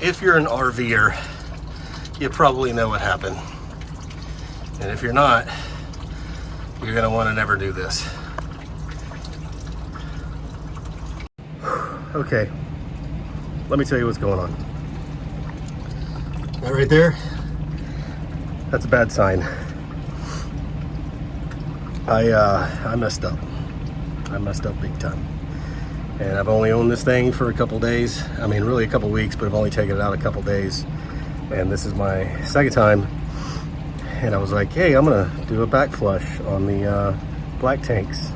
If you're an RVer, you probably know what happened. And if you're not, you're gonna wanna never do this. Okay, let me tell you what's going on. That right there, that's a bad sign. I messed up. I messed up big time. And I've only owned this thing for a couple days. I mean, really a couple weeks, but I've only taken it out a couple days. And this is my second time. And I was like, hey, I'm gonna do a back flush on the black tanks.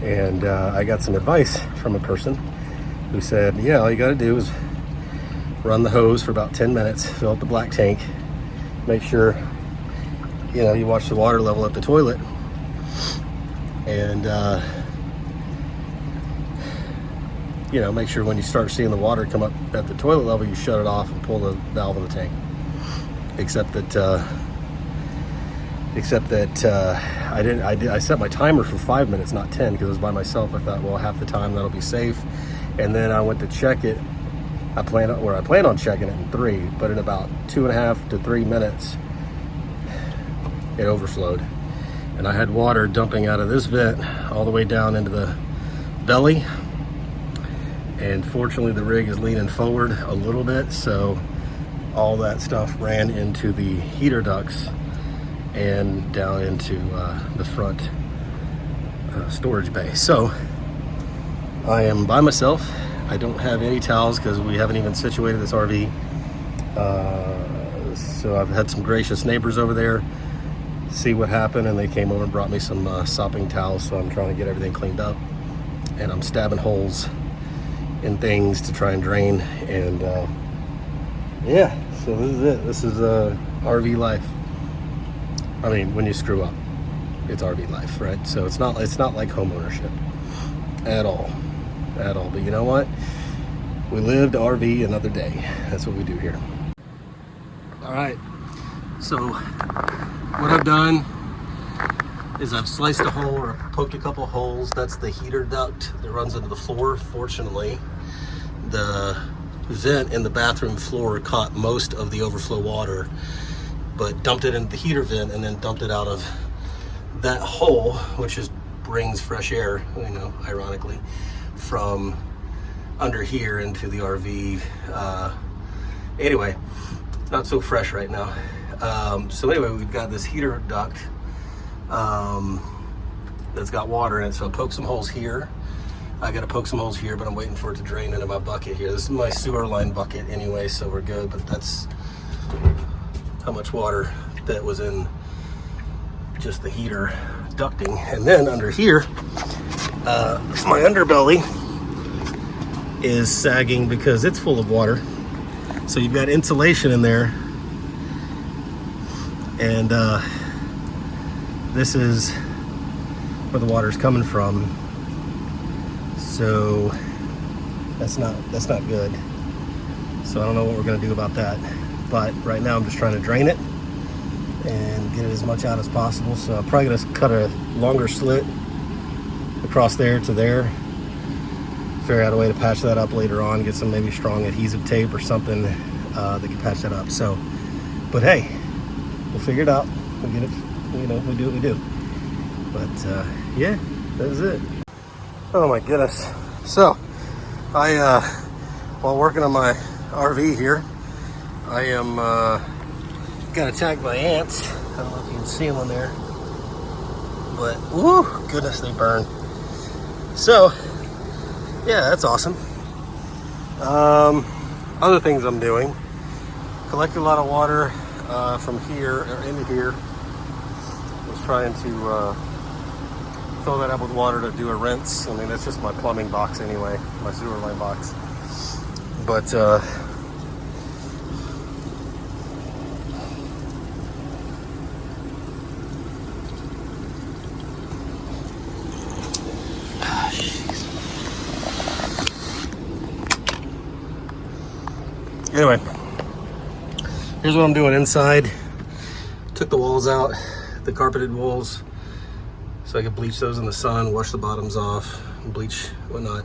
And I got some advice from a person who said, yeah, all you gotta do is run the hose for about 10 minutes, fill up the black tank, make sure, you know, you watch the water level at the toilet, and you know, make sure when you start seeing the water come up at the toilet level, you shut it off and pull the valve in the tank. Except that I set my timer for 5 minutes, not 10, because it was by myself. I thought, well, half the time that'll be safe. And then I went to check it. I plan on checking it in 3, but in about 2.5 to 3 minutes, it overflowed. And I had water dumping out of this vent all the way down into the belly. And fortunately, the rig is leaning forward a little bit, so all that stuff ran into the heater ducts and down into the front storage bay. So I am by myself. I don't have any towels because we haven't even situated this RV. So I've had some gracious neighbors over there see what happened, and they came over and brought me some sopping towels. So I'm trying to get everything cleaned up, and I'm stabbing holes in things to try and drain. And yeah, so this is it. This is RV life. I mean, when you screw up, it's RV life, right? So it's not like home ownership at all. But you know what? We live to RV another day. That's what we do here. All right. So what I've done is I've sliced a hole or poked a couple holes. That's the heater duct that runs into the floor. Fortunately, the vent in the bathroom floor caught most of the overflow water, but dumped it into the heater vent and then dumped it out of that hole, which brings fresh air, you know, ironically, from under here into the RV. Anyway, not so fresh right now. So anyway, we've got this heater duct that's got water in it. So I poked some holes here. I got to poke some holes here, but I'm waiting for it to drain into my bucket here. This is my sewer line bucket anyway, so we're good. But that's how much water that was in just the heater ducting. And then under here, my underbelly is sagging because it's full of water. So you've got insulation in there, and this is where the water's coming from. So that's not good. So I don't know what we're gonna do about that. But right now I'm just trying to drain it and get it as much out as possible. So I'm probably gonna cut a longer slit across there to there. Figure out a way to patch that up later on, get some maybe strong adhesive tape or something that can patch that up. So, but hey, we'll figure it out. We'll get it, you know, we do what we do. But yeah, that's it. Oh my goodness. So I, while working on my RV here, I am got attacked by ants. I don't know if you can see them on there, but whoo, goodness, they burn. So yeah, that's awesome. Other things I'm doing, collected a lot of water from here or into here. Was trying to fill that up with water to do a rinse. I mean, that's just my plumbing box anyway, my sewer line box. But anyway, here's what I'm doing inside. Took the walls out, the carpeted walls, so I could bleach those in the sun, wash the bottoms off, bleach, whatnot.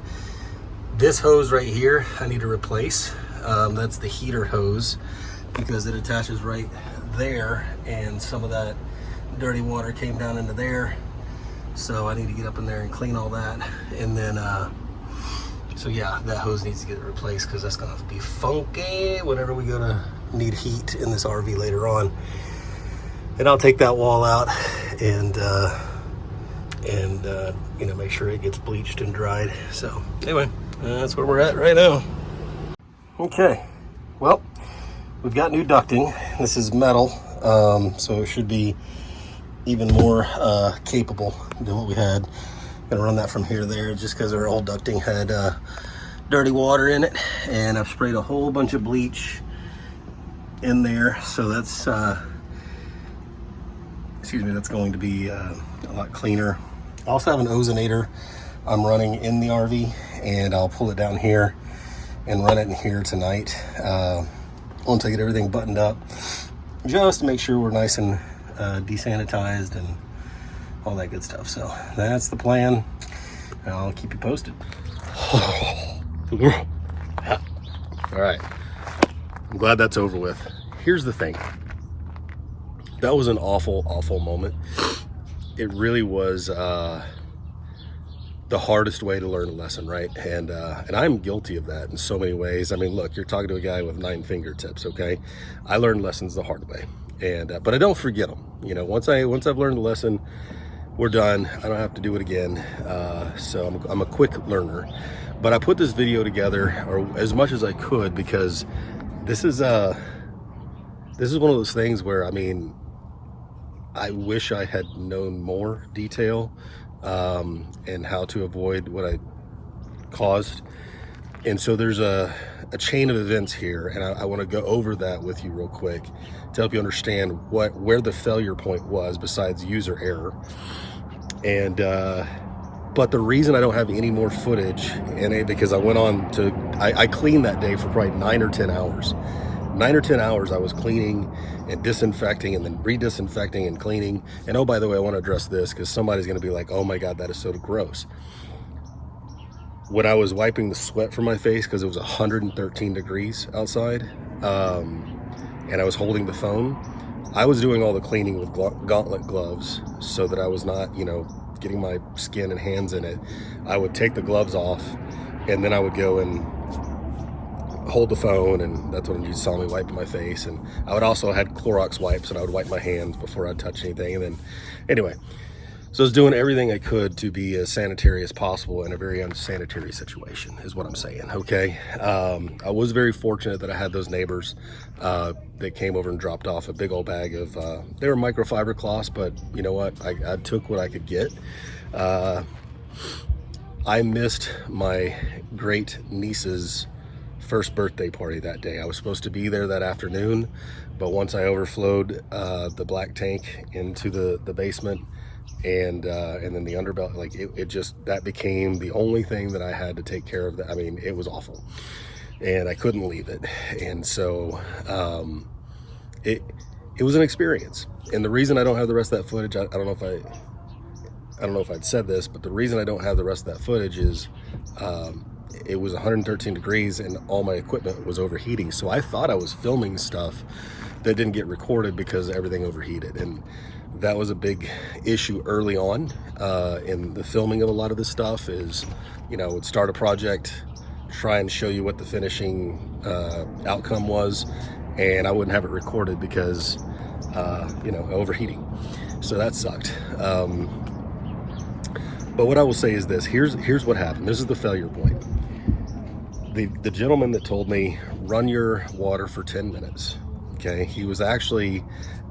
This hose right here, I need to replace. That's the heater hose, because it attaches right there, and some of that dirty water came down into there. So I need to get up in there and clean all that. And then, so yeah, that hose needs to get replaced, because that's gonna be funky whenever we go to need heat in this RV later on. And I'll take that wall out and you know, make sure it gets bleached and dried. So anyway, that's where we're at right now. Okay, well, we've got new ducting. This is metal, so it should be even more capable than what we had. Gonna run that from here to there, just because our old ducting had dirty water in it, and I've sprayed a whole bunch of bleach in there. So that's excuse me, that's going to be a lot cleaner. I also have an ozonator I'm running in the RV, and I'll pull it down here and run it in here tonight once I get everything buttoned up, just to make sure we're nice and desanitized and all that good stuff. So that's the plan. I'll keep you posted. All right, I'm glad that's over with. Here's the thing. That was an awful moment. It really was the hardest way to learn a lesson, right? And I'm guilty of that in so many ways. I mean, look, you're talking to a guy with 9 fingertips, okay? I learned lessons the hard way, and but I don't forget them. You know, once I've learned the lesson, we're done. I don't have to do it again. So I'm a quick learner. But I put this video together, or as much as I could, because this is one of those things where, I mean, I wish I had known more detail and how to avoid what I caused. And so there's a chain of events here, and I want to go over that with you real quick to help you understand where the failure point was besides user error. And but the reason I don't have any more footage in it, because I went on to I cleaned that day for probably 9 or 10 hours. 9 or 10 hours I was cleaning and disinfecting and then re-disinfecting and cleaning. And oh, by the way, I want to address this, because somebody's going to be like, oh my God, that is so gross. When I was wiping the sweat from my face, because it was 113 degrees outside, and I was holding the phone, I was doing all the cleaning with gauntlet gloves, so that I was not, you know, getting my skin and hands in it. I would take the gloves off, and then I would go and hold the phone, and that's when you saw me wiping my face. And I would also had Clorox wipes, and I would wipe my hands before I'd touch anything. And then anyway, so I was doing everything I could to be as sanitary as possible in a very unsanitary situation, is what I'm saying, okay? I was very fortunate that I had those neighbors that came over and dropped off a big old bag of, they were microfiber cloths, but you know what? I took what I could get. I missed my great niece's first birthday party that day. I was supposed to be there that afternoon, but once I overflowed the black tank into the basement, and then the underbelly, like it just, that became the only thing that I had to take care of. I mean, it was awful, and I couldn't leave it. And so it was an experience. And the reason I don't have the rest of that footage, I don't know if I'd said this, but the reason I don't have the rest of that footage is it was 113 degrees and all my equipment was overheating. So I thought I was filming stuff that didn't get recorded because everything overheated. And that was a big issue early on in the filming of a lot of this stuff. Is, you know, I would start a project, try and show you what the finishing outcome was, and I wouldn't have it recorded because, you know, overheating. So that sucked. But what I will say is this, here's what happened. This is the failure point. The gentleman that told me, run your water for 10 minutes, okay, he was actually,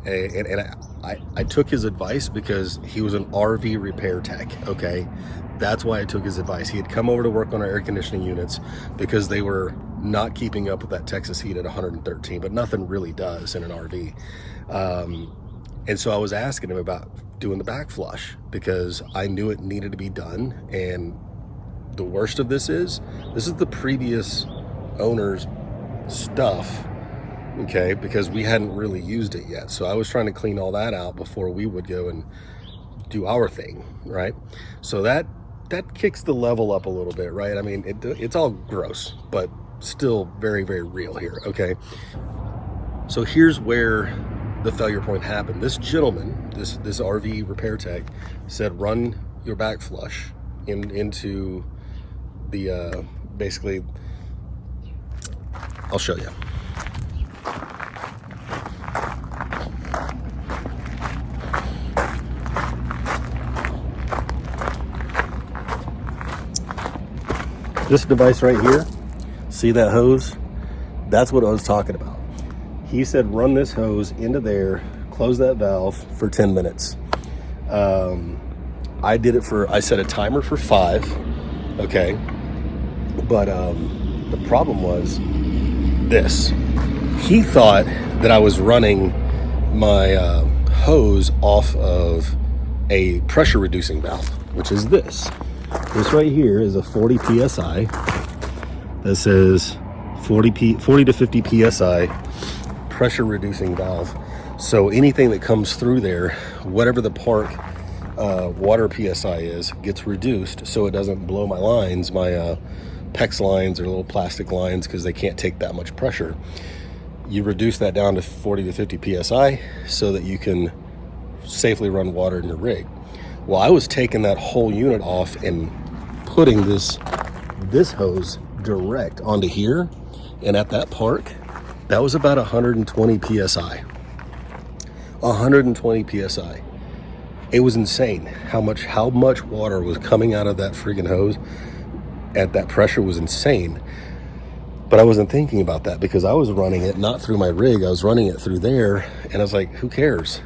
I took his advice because he was an RV repair tech, okay? That's why I took his advice. He had come over to work on our air conditioning units because they were not keeping up with that Texas heat at 113, but nothing really does in an RV. And so I was asking him about doing the backflush because I knew it needed to be done. And the worst of this is the previous owner's stuff, okay, because we hadn't really used it yet. So I was trying to clean all that out before we would go and do our thing, right? So that kicks the level up a little bit, right? I mean, it's all gross, but still very, very real here, okay? So here's where the failure point happened. This gentleman, this RV repair tech, said run your backflush into the, basically, I'll show you. This device right here, see that hose? That's what I was talking about. He said run this hose into there, close that valve for 10 minutes. I did it I set a timer for 5, okay? But the problem was this. He thought that I was running my hose off of a pressure reducing valve, which is this. This right here is a 40 PSI that says 40 to 50 PSI pressure reducing valve. So anything that comes through there, whatever the park water PSI is, gets reduced so it doesn't blow my lines, my PEX lines or little plastic lines, because they can't take that much pressure. You reduce that down to 40 to 50 PSI so that you can safely run water in your rig. Well, I was taking that whole unit off and putting this hose direct onto here, and at that park, that was about 120 PSI. 120 PSI. It was insane how much water was coming out of that freaking hose at that pressure. Was insane. But I wasn't thinking about that because I was running it not through my rig, I was running it through there, and I was like, who cares?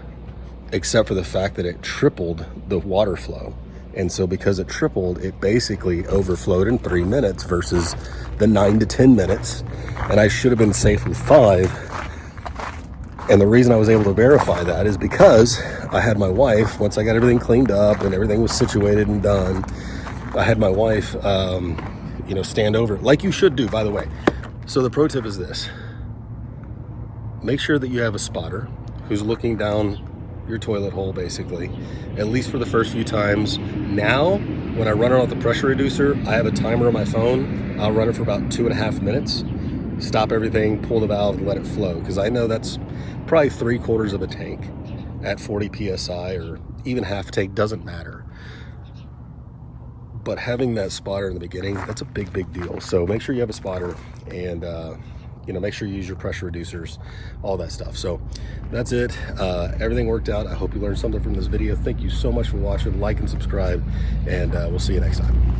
Except for the fact that it tripled the water flow. And so because it tripled, it basically overflowed in 3 minutes versus the 9 to 10 minutes. And I should have been safe with 5. And the reason I was able to verify that is because I had my wife, once I got everything cleaned up and everything was situated and done, I had my wife, stand over, like you should do, by the way. So the pro tip is this. Make sure that you have a spotter who's looking down your toilet hole, basically, at least for the first few times. Now, when I run it off the pressure reducer, I have a timer on my phone. I'll run it for about 2.5 minutes, stop everything, pull the valve, and let it flow, because I know that's probably 3/4 of a tank at 40 PSI, or even half tank, doesn't matter. But having that spotter in the beginning, that's a big, big deal. So make sure you have a spotter, and make sure you use your pressure reducers, all that stuff. So that's it. Everything worked out. I hope you learned something from this video. Thank you so much for watching. Like and subscribe, and we'll see you next time.